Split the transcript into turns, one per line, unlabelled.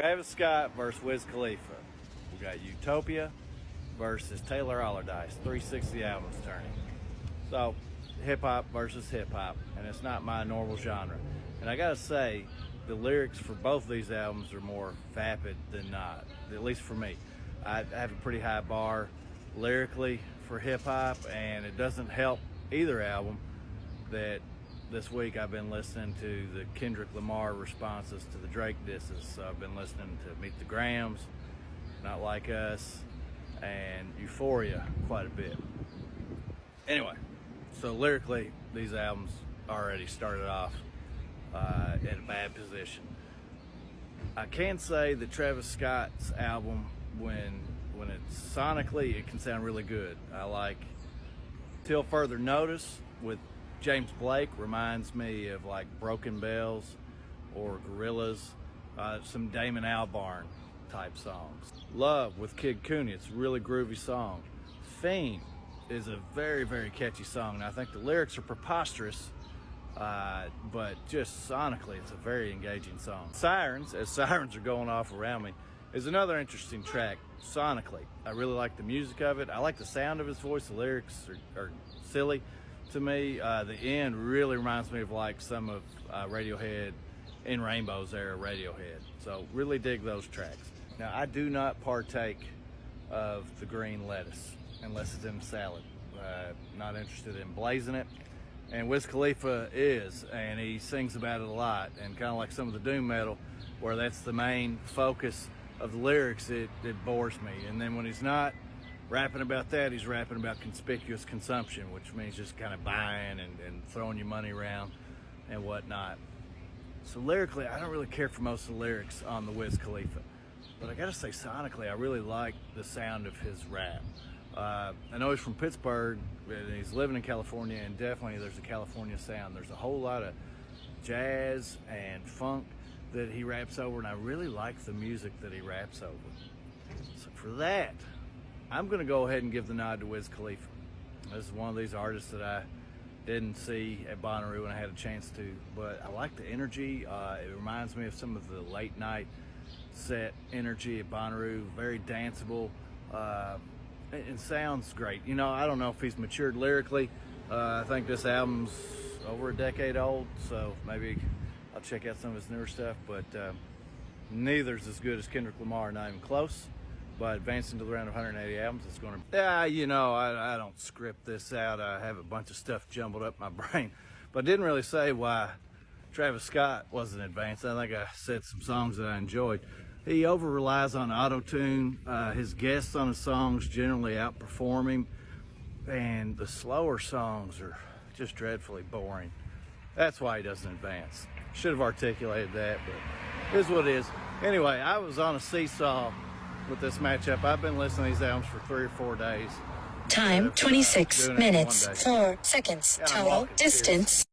Travis Scott versus Wiz Khalifa. We got Utopia versus Taylor Allardyce. 360 albums, Tourney. So, hip-hop versus hip-hop, and it's not my normal genre. And I gotta say, the lyrics for both of these albums are more vapid than not, at least for me. I have a pretty high bar lyrically for hip-hop, and it doesn't help either album that this week I've been listening to the Kendrick Lamar responses to the Drake disses. So I've been listening to Meet the Grams, Not Like Us, and Euphoria quite a bit. Anyway, so lyrically, these albums already started off in a bad position. I can say that Travis Scott's album, when it's sonically, it can sound really good. I like Till Further Notice with James Blake, reminds me of like Broken Bells or Gorillaz, some Damon Albarn type songs. Love with Kid Cudi, it's a really groovy song. Fiend is a very, very catchy song. Now, I think the lyrics are preposterous, but just sonically, it's a very engaging song. Sirens, as sirens are going off around me, is another interesting track sonically. I really like the music of it. I like the sound of his voice. The lyrics are silly to me. The end really reminds me of like some of Radiohead, In Rainbow's era Radiohead. So really dig those tracks. Now, I do not partake of the green lettuce unless it's in salad. Not interested in blazing it. And Wiz Khalifa is, and he sings about it a lot. And kind of like some of the doom metal, where that's the main focus of the lyrics, it bores me. And then when he's not rapping about that, he's rapping about conspicuous consumption, which means just kind of buying and throwing your money around and whatnot. So lyrically, I don't really care for most of the lyrics on the Wiz Khalifa. But I gotta say, sonically, I really like the sound of his rap. I know he's from Pittsburgh, and he's living in California, and definitely there's a California sound. There's a whole lot of jazz and funk that he raps over, and I really like the music that he raps over. So for that, I'm going to go ahead and give the nod to Wiz Khalifa. This is one of these artists that I didn't see at Bonnaroo when I had a chance to, but I like the energy. It reminds me of some of the late night set energy at Bonnaroo, very danceable, and sounds great. You know, I don't know if he's matured lyrically. I think this album's over a decade old, so maybe I'll check out some of his newer stuff, but neither's as good as Kendrick Lamar, not even close. But advancing to the round of 180 albums, it's going to... you know, I don't script this out. I have a bunch of stuff jumbled up in my brain. But I didn't really say why Travis Scott wasn't advanced. I think I said some songs that I enjoyed. He over-relies on auto-tune. His guests on his songs generally outperform him. And the slower songs are just dreadfully boring. That's why he doesn't advance. Should have articulated that, but it is what it is. Anyway, I was on a seesaw with this matchup. I've been listening to these albums for 3 or 4 days.
Time 26 minutes 4 seconds. Total distance